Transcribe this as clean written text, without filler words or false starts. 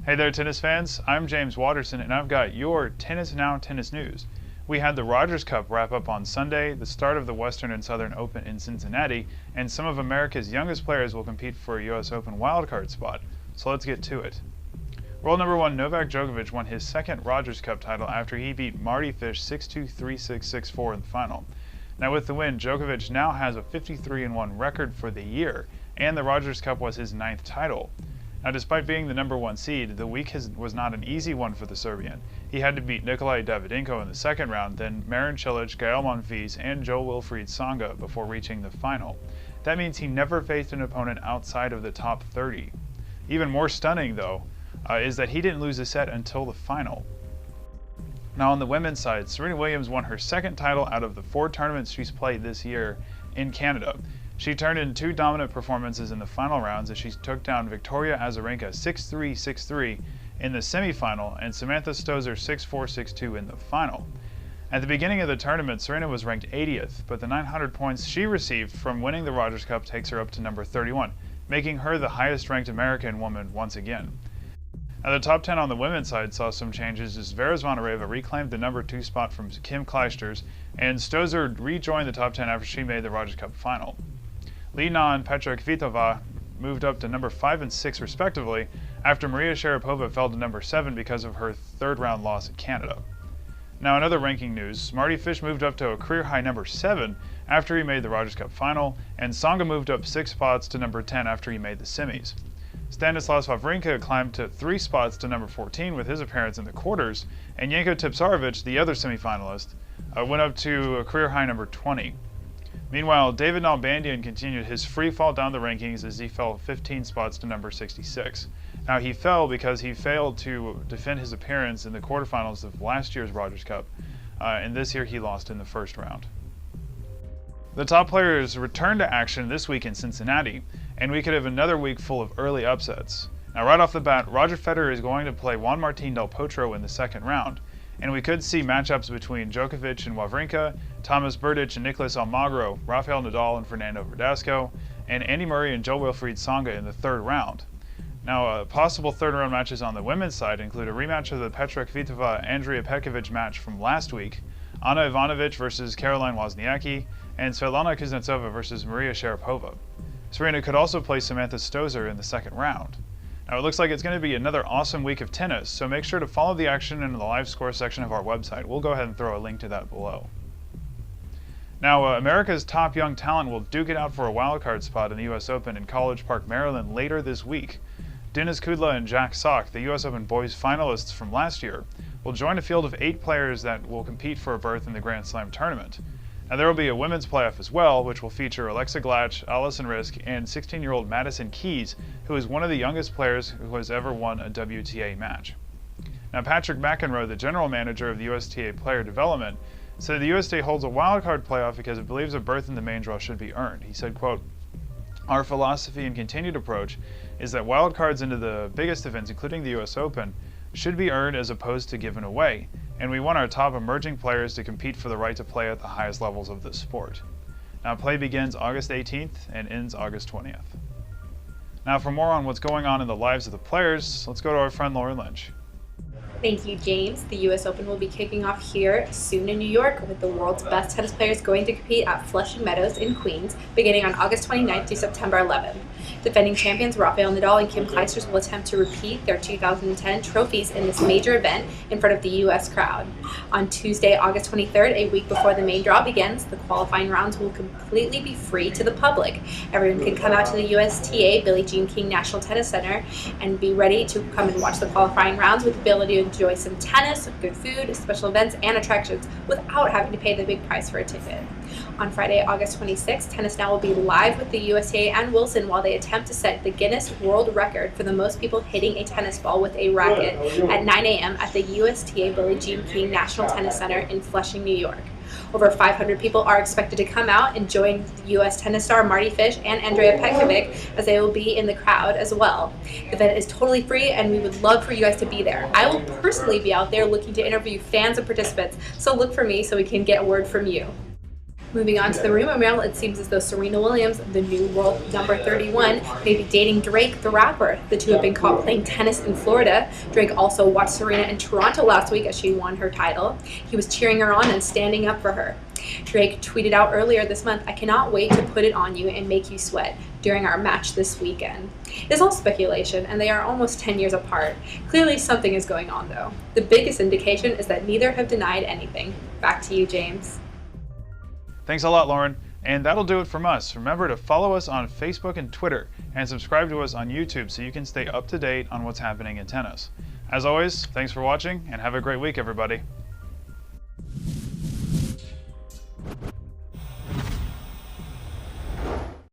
Hey there, tennis fans. I'm James Waterson, and I've got your Tennis Now tennis news. We had the Rogers Cup wrap up on Sunday, the start of the Western and Southern Open in Cincinnati, and some of America's youngest players will compete for a U.S. Open wildcard spot. So let's get to it. World number 1 Novak Djokovic won his second Rogers Cup title after he beat Mardy Fish 6-2, 3-6, 6-4 in the final. Now with the win, Djokovic now has a 53-1 record for the year, and the Rogers Cup was his 9th title. Now, despite being the number 1 seed, the week was not an easy one for the Serbian. He had to beat Nikolai Davydenko in the second round, then Marin Cilic, Gael Monfils, and Jo-Wilfried Tsonga before reaching the final. That means he never faced an opponent outside of the top 30. Even more stunning, though, is that he didn't lose a set until the final. Now, on the women's side, Serena Williams won her second title out of the 4 tournaments she's played this year in Canada. She turned in 2 dominant performances in the final rounds as she took down Victoria Azarenka 6-3, 6-3 in the semifinal and Samantha Stosur 6-4, 6-2 in the final. At the beginning of the tournament, Serena was ranked 80th, but the 900 points she received from winning the Rogers Cup takes her up to number 31, making her the highest-ranked American woman once again. Now, the top 10 on the women's side saw some changes as Vera Zvonareva reclaimed the number 2 spot from Kim Clijsters, and Stosur rejoined the top 10 after she made the Rogers Cup final. Li Na and Petra Kvitova moved up to number 5 and 6 respectively after Maria Sharapova fell to number 7 because of her third-round loss at Canada. Now, in other ranking news, Mardy Fish moved up to a career-high number 7 after he made the Rogers Cup final, and Tsonga moved up 6 spots to number 10 after he made the semis. Stanislas Wawrinka climbed to 3 spots to number 14 with his appearance in the quarters, and Jenko Tipsarevic, the other semifinalist, went up to a career-high number 20. Meanwhile, David Nalbandian continued his free fall down the rankings as he fell 15 spots to number 66. Now, he fell because he failed to defend his appearance in the quarterfinals of last year's Rogers Cup, and this year he lost in the first round. The top players returned to action this week in Cincinnati, and we could have another week full of early upsets. Now, right off the bat, Roger Federer is going to play Juan Martín del Potro in the second round, and we could see matchups between Djokovic and Wawrinka, Thomas Berdych and Nicolas Almagro, Rafael Nadal and Fernando Verdasco, and Andy Murray and Jo-Wilfried Tsonga in the third round. Now, possible third-round matches on the women's side include a rematch of the Petra Kvitova-Andrea Petkovic match from last week, Ana Ivanovic versus Caroline Wozniacki, and Svetlana Kuznetsova versus Maria Sharapova. Serena could also play Samantha Stosur in the second round. Now, it looks like it's going to be another awesome week of tennis, so make sure to follow the action in the live score section of our website. We'll go ahead and throw a link to that below. Now, America's top young talent will duke it out for a wildcard spot in the U.S. Open in College Park, Maryland later this week. Denis Kudla and Jack Sock, the U.S. Open boys finalists from last year, will join a field of 8 players that will compete for a berth in the Grand Slam tournament. Now, there will be a women's playoff as well, which will feature Alexa Glatch, Allison Risk, and 16-year-old Madison Keys, who is one of the youngest players who has ever won a WTA match. Now, Patrick McEnroe, the general manager of the USTA Player Development, said the USTA holds a wildcard playoff because it believes a berth in the main draw should be earned. He said, quote, "Our philosophy and continued approach is that wildcards into the biggest events, including the US Open, should be earned as opposed to given away, and we want our top emerging players to compete for the right to play at the highest levels of the sport." Now, play begins August 18th and ends August 20th. Now, for more on what's going on in the lives of the players, let's go to our friend Lauren Lynch. Thank you, James. The U.S. Open will be kicking off here soon in New York with the world's best tennis players going to compete at Flushing Meadows in Queens beginning on August 29th through September 11th. Defending champions Rafael Nadal and Kim Clijsters will attempt to repeat their 2010 trophies in this major event in front of the U.S. crowd. On Tuesday, August 23rd, a week before the main draw begins, the qualifying rounds will completely be free to the public. Everyone can come out to the USTA Billie Jean King National Tennis Center and be ready to come and watch the qualifying rounds with the ability to enjoy some tennis, good food, special events, and attractions without having to pay the big price for a ticket. On Friday, August 26th, Tennis Now will be live with the USTA and Wilson while they attempt to set the Guinness World Record for the most people hitting a tennis ball with a racket at 9 a.m. at the USTA Billie Jean King National Tennis Center in Flushing, New York. Over 500 people are expected to come out and join U.S. tennis star Mardy Fish and Andrea Petkovic as they will be in the crowd as well. The event is totally free and we would love for you guys to be there. I will personally be out there looking to interview fans and participants, so look for me so we can get a word from you. Moving on to the rumor mill, it seems as though Serena Williams, the new world number 31, may be dating Drake, the rapper. The two have been caught playing tennis in Florida. Drake also watched Serena in Toronto last week as she won her title. He was cheering her on and standing up for her. Drake tweeted out earlier this month, "I cannot wait to put it on you and make you sweat during our match this weekend." It's all speculation, and they are almost 10 years apart. Clearly something is going on, though. The biggest indication is that neither have denied anything. Back to you, James. Thanks a lot, Lauren. And that'll do it from us. Remember to follow us on Facebook and Twitter, and subscribe to us on YouTube so you can stay up to date on what's happening in tennis. As always, thanks for watching, and have a great week, everybody.